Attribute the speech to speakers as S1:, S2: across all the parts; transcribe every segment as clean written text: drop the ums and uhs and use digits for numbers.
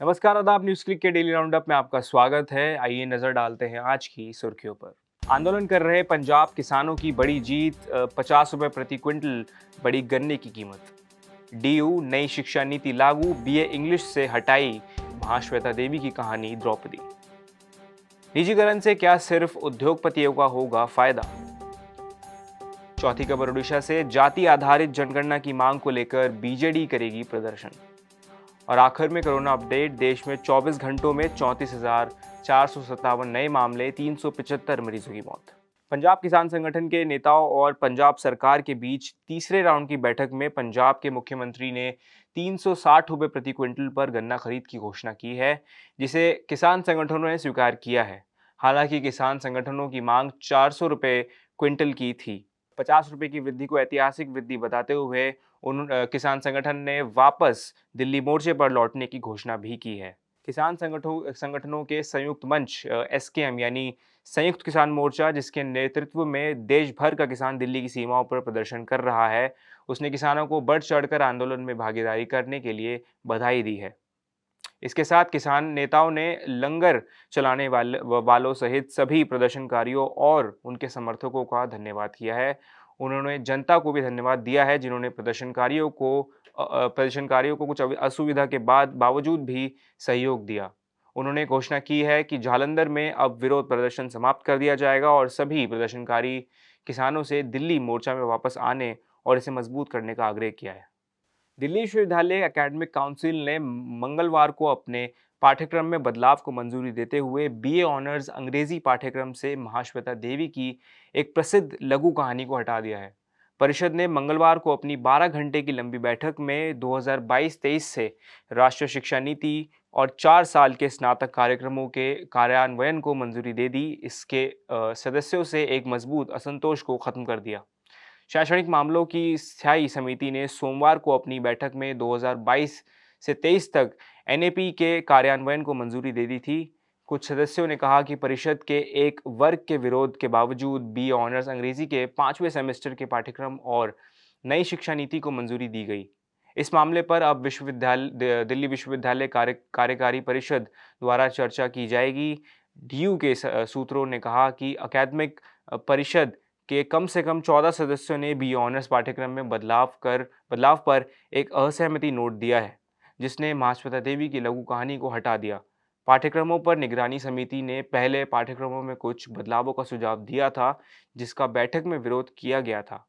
S1: नमस्कार, आदाब। News click के डेली राउंडअप में आपका स्वागत है। आइए नजर डालते हैं आज की सुर्खियों पर। आंदोलन कर रहे पंजाब किसानों की बड़ी जीत, 50 रुपए प्रति क्विंटल बढ़ी गन्ने की कीमत। डीयू नई शिक्षा नीति लागू, बीए इंग्लिश से हटाई महाश्वेता देवी की कहानी द्रौपदी। निजीकरण से क्या सिर्फ उद्योगपतियों का होगा फायदा। चौथी खबर ओडिशा से, जाति आधारित जनगणना की मांग को लेकर बीजेडी करेगी प्रदर्शन। और आखिर में कोरोना अपडेट, देश में 24 घंटों में 34,457 नए मामले, 375 मरीजों की मौत। पंजाब किसान संगठन के नेताओं और पंजाब सरकार के बीच तीसरे राउंड की बैठक में पंजाब के मुख्यमंत्री ने 360 रुपये प्रति क्विंटल पर गन्ना खरीद की घोषणा की है, जिसे किसान संगठनों ने स्वीकार किया है। हालांकि किसान संगठनों की मांग 400 रुपये क्विंटल की थी। 50 रुपये की वृद्धि को ऐतिहासिक वृद्धि बताते हुए किसान संगठन ने वापस दिल्ली मोर्चे पर लौटने की घोषणा भी की है। किसान संगठनों के संयुक्त मंच एसकेएम यानी संयुक्त किसान मोर्चा, जिसके नेतृत्व में देश भर का किसान दिल्ली की सीमाओं पर प्रदर्शन कर रहा है, उसने किसानों को बढ़ चढ़कर आंदोलन में भागीदारी करने के लिए बधाई दी है। इसके साथ किसान नेताओं ने लंगर चलाने वालों सहित सभी प्रदर्शनकारियों और उनके समर्थकों का धन्यवाद किया है। उन्होंने जनता को भी धन्यवाद दिया है, जिन्होंने प्रदर्शनकारियों को कुछ असुविधा के बावजूद भी सहयोग दिया। उन्होंने घोषणा की है कि जालंधर में अब विरोध प्रदर्शन समाप्त कर दिया जाएगा और सभी प्रदर्शनकारी किसानों से दिल्ली मोर्चा में वापस आने और इसे मजबूत करने का आग्रह किया है। दिल्ली विश्वविद्यालय एकेडमिक काउंसिल ने मंगलवार को अपने पाठ्यक्रम में बदलाव को मंजूरी देते हुए बीए ऑनर्स अंग्रेजी पाठ्यक्रम से महाश्वेता देवी की एक प्रसिद्ध लघु कहानी को हटा दिया है। परिषद ने मंगलवार को अपनी 12 घंटे की लंबी बैठक में 2022-23 से राष्ट्रीय शिक्षा नीति और 4 साल के स्नातक कार्यक्रमों के कार्यान्वयन को मंजूरी दे दी। इसके सदस्यों से एक मजबूत असंतोष को खत्म कर दिया। शैक्षणिक मामलों की स्थायी समिति ने सोमवार को अपनी बैठक में 2022 से 23 तक एनएपी के कार्यान्वयन को मंजूरी दे दी थी। कुछ सदस्यों ने कहा कि परिषद के एक वर्ग के विरोध के बावजूद बीए ऑनर्स अंग्रेजी के 5वें सेमेस्टर के पाठ्यक्रम और नई शिक्षा नीति को मंजूरी दी गई। इस मामले पर अब दिल्ली विश्वविद्यालय कार्यकारी परिषद द्वारा चर्चा की जाएगी। डीयू के सूत्रों ने कहा कि अकादमिक परिषद के कम से कम 14 सदस्यों ने बीए ऑनर्स पाठ्यक्रम में बदलाव पर एक असहमति नोट दिया है, जिसने महाश्वेता देवी की लघु कहानी को हटा दिया। पाठ्यक्रमों पर निगरानी समिति ने पहले पाठ्यक्रमों में कुछ बदलावों का सुझाव दिया था, जिसका बैठक में विरोध किया गया था।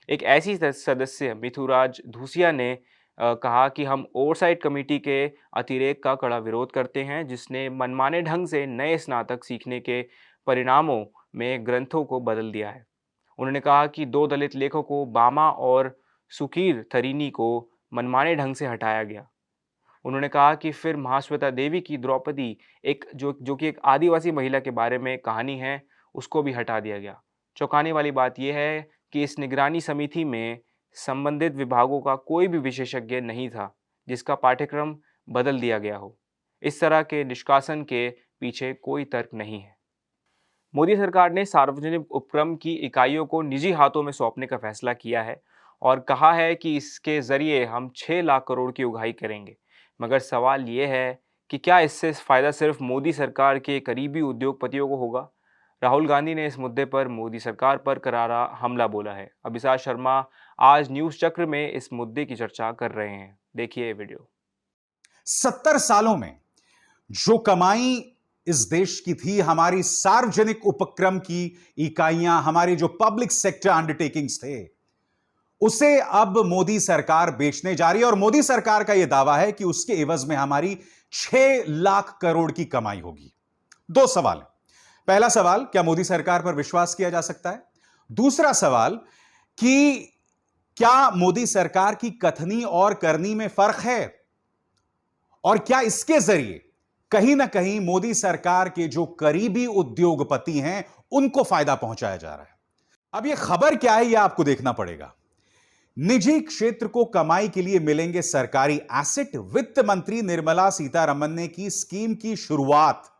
S1: एक ऐसी सदस्य मिथुराज धूसिया ने कहा कि हम ओवरसाइट कमेटी के अतिरेक का कड़ा विरोध करते हैं, जिसने मनमाने ढंग से नए स्नातक सीखने के परिणामों में ग्रंथों को बदल दिया है। उन्होंने कहा कि 2 दलित लेखकों बामा और सुकीर थरीनी को मनमाने ढंग से हटाया गया। उन्होंने कहा कि फिर महाश्वेता देवी की द्रौपदी जो कि एक आदिवासी महिला के बारे में कहानी है, उसको भी हटा दिया गया। चौंकाने वाली बात यह है कि इस निगरानी समिति में संबंधित विभागों का कोई भी विशेषज्ञ नहीं था, जिसका पाठ्यक्रम बदल दिया गया हो। इस तरह के निष्कासन के पीछे कोई तर्क नहीं है। मोदी सरकार ने सार्वजनिक उपक्रम की इकाइयों को निजी हाथों में सौंपने का फैसला किया है और कहा है कि इसके जरिए हम 6 लाख करोड़ की उगाही करेंगे। मगर सवाल ये है कि क्या इससे फ़ायदा सिर्फ मोदी सरकार के करीबी उद्योगपतियों को होगा? राहुल गांधी ने इस मुद्दे पर मोदी सरकार पर करारा हमला बोला है। अभिषेक शर्मा आज न्यूज़ चक्र में इस मुद्दे की चर्चा कर रहे हैं। देखिए वीडियो।
S2: 70 सालों में जो कमाई इस देश की थी, हमारी सार्वजनिक उपक्रम की इकाइयां, हमारी जो पब्लिक सेक्टर अंडरटेकिंग्स थे, उसे अब मोदी सरकार बेचने जा रही है। और मोदी सरकार का यह दावा है कि उसके एवज में हमारी 6 लाख करोड़ की कमाई होगी। 2 सवाल है। पहला सवाल, क्या मोदी सरकार पर विश्वास किया जा सकता है? दूसरा सवाल कि क्या मोदी सरकार की कथनी और करनी में फर्क है? और क्या इसके जरिए कहीं ना कहीं मोदी सरकार के जो करीबी उद्योगपति हैं, उनको फायदा पहुंचाया जा रहा है? अब यह खबर क्या है, यह आपको देखना पड़ेगा। निजी क्षेत्र को कमाई के लिए मिलेंगे सरकारी एसेट। वित्त मंत्री निर्मला सीतारमण ने की स्कीम की शुरुआत।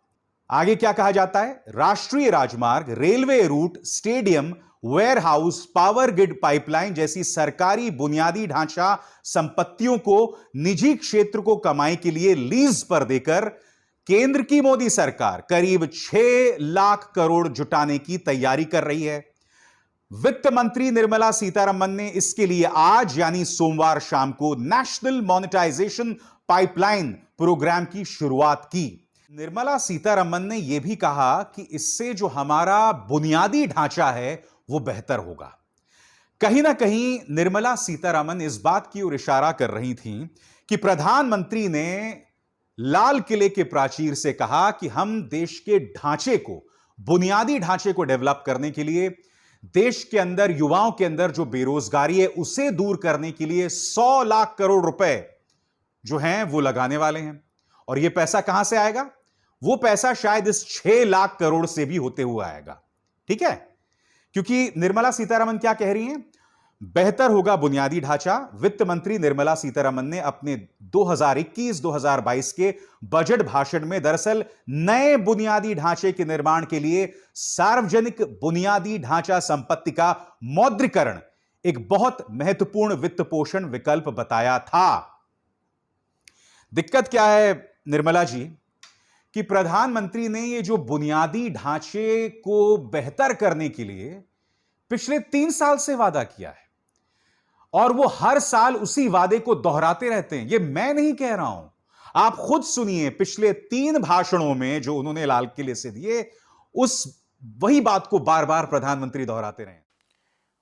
S2: आगे क्या कहा जाता है? राष्ट्रीय राजमार्ग, railway route, stadium, warehouse, power grid pipeline जैसी सरकारी बुनियादी ढांचा संपत्तियों को निजी क्षेत्र को कमाई के लिए लीज पर देकर केंद्र की मोदी सरकार करीब 6 लाख करोड़ जुटाने की तैयारी कर रही है। वित्त मंत्री निर्मला सीतारमन ने इसके लिए आज यानी सोमवार शाम को नेशनल मॉनेटाइजेशन पाइपलाइन प्रोग्राम की शुरुआत की। निर्मला सीतारमन ने यह भी कहा कि इससे जो हमारा बुनियादी ढांचा है वो बेहतर होगा। कहीं ना कहीं निर्मला सीतारमन इस बात की ओर इशारा कर रही थी कि प्रधानमंत्री ने लाल किले के प्राचीर से कहा कि हम देश के ढांचे को, बुनियादी ढांचे को डेवलप करने के लिए, देश के अंदर युवाओं के अंदर जो बेरोजगारी है उसे दूर करने के लिए 100 लाख करोड़ रुपए जो हैं वो लगाने वाले हैं। और यह पैसा कहां से आएगा? वो पैसा शायद इस 6 लाख करोड़ से भी होते हुए आएगा। ठीक है, क्योंकि निर्मला सीतारमन क्या कह रही हैं? बेहतर होगा बुनियादी ढांचा। वित्त मंत्री निर्मला सीतारमन ने अपने 2021-2022 के बजट भाषण में दरअसल नए बुनियादी ढांचे के निर्माण के लिए सार्वजनिक बुनियादी ढांचा संपत्ति का मौद्रीकरण एक बहुत महत्वपूर्ण वित्त पोषण विकल्प बताया था। दिक्कत क्या है निर्मला जी कि प्रधानमंत्री ने ये जो बुनियादी ढांचे को बेहतर करने के लिए पिछले 3 साल से वादा किया है और वो हर साल उसी वादे को दोहराते रहते हैं। ये मैं नहीं कह रहा हूं, आप खुद सुनिए। पिछले 3 भाषणों में जो उन्होंने लाल किले से दिए, वही बात को बार बार प्रधानमंत्री दोहराते रहे।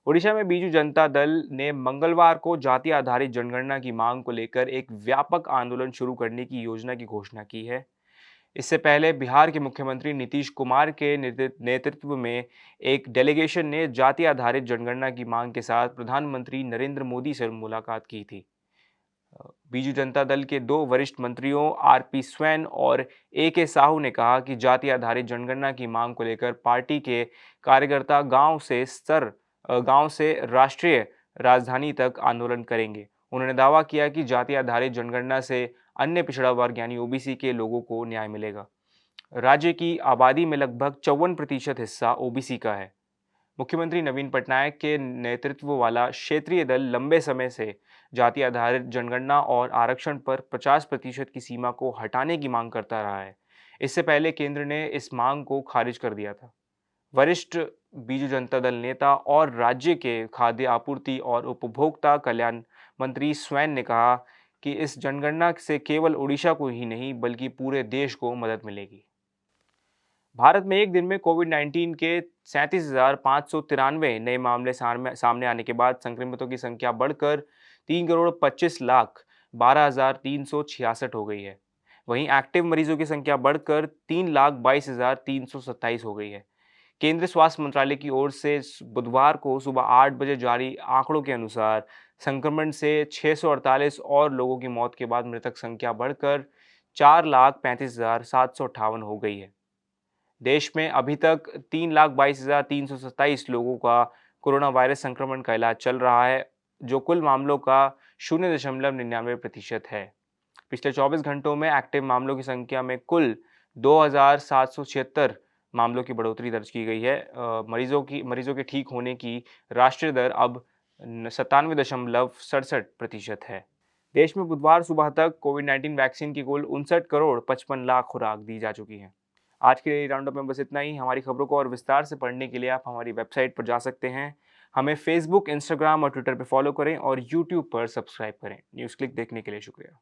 S1: ओडिशा में बीजू जनता दल ने मंगलवार को जाति आधारित जनगणना की मांग को लेकर एक व्यापक आंदोलन शुरू करने की योजना की घोषणा की है। इससे पहले बिहार के मुख्यमंत्री नीतीश कुमार के नेतृत्व में एक डेलीगेशन ने जाति आधारित जनगणना की मांग के साथ प्रधानमंत्री नरेंद्र मोदी से मुलाकात की थी। बीजू जनता दल के 2 वरिष्ठ मंत्रियों आरपी स्वैन और एके साहू ने कहा कि जाति आधारित जनगणना की मांग को लेकर पार्टी के कार्यकर्ता गांव से राष्ट्रीय राजधानी तक आंदोलन करेंगे। उन्होंने दावा किया कि जाति आधारित जनगणना से अन्य पिछड़ा वर्ग यानी ओबीसी के लोगों को न्याय मिलेगा। राज्य की आबादी में लगभग 54% हिस्सा ओबीसी का है। मुख्यमंत्री नवीन पटनायक के नेतृत्व वाला क्षेत्रीय दल लंबे समय से जाति आधारित जनगणना और आरक्षण पर 50% की सीमा को हटाने की मांग करता रहा है। इससे पहले केंद्र ने इस मांग को खारिज कर दिया था। वरिष्ठ बीजू जनता दल नेता और राज्य के खाद्य आपूर्ति और उपभोक्ता कल्याण मंत्री स्वैन ने कहा कि इस जनगणना से केवल ओडिशा को ही नहीं बल्कि पूरे देश को मदद मिलेगी। भारत में एक दिन में कोविड-19 के 37,593 नए मामले सामने आने के बाद संक्रमितों की संख्या बढ़कर 3,25,12,366 हो गई है। वहीं एक्टिव मरीजों की संख्या बढ़कर 3,22,327 हो गई है। केंद्रीय स्वास्थ्य मंत्रालय की ओर से बुधवार को सुबह 8 बजे जारी आंकड़ों के अनुसार संक्रमण से 648 और लोगों की मौत के बाद मृतक संख्या बढ़कर 4,35,758 हो गई है। देश में अभी तक 3,22,327 लोगों का कोरोना वायरस संक्रमण का इलाज चल रहा है, जो कुल मामलों का 0.99% है। पिछले 24 घंटों में एक्टिव मामलों की संख्या में कुल 2,776 मामलों की बढ़ोतरी दर्ज की गई है। मरीजों के ठीक होने की राष्ट्रीय दर अब 97.67% है। देश में बुधवार सुबह तक कोविड-19 वैक्सीन की कुल 59 करोड़ 55 लाख खुराक दी जा चुकी हैं। आज के लिए राउंडअप में बस इतना ही। हमारी खबरों को और विस्तार से पढ़ने के लिए आप हमारी वेबसाइट पर जा सकते हैं। हमें फेसबुक, इंस्टाग्राम और ट्विटर पर फॉलो करें और यूट्यूब पर सब्सक्राइब करें। न्यूज़ क्लिक देखने के लिए शुक्रिया।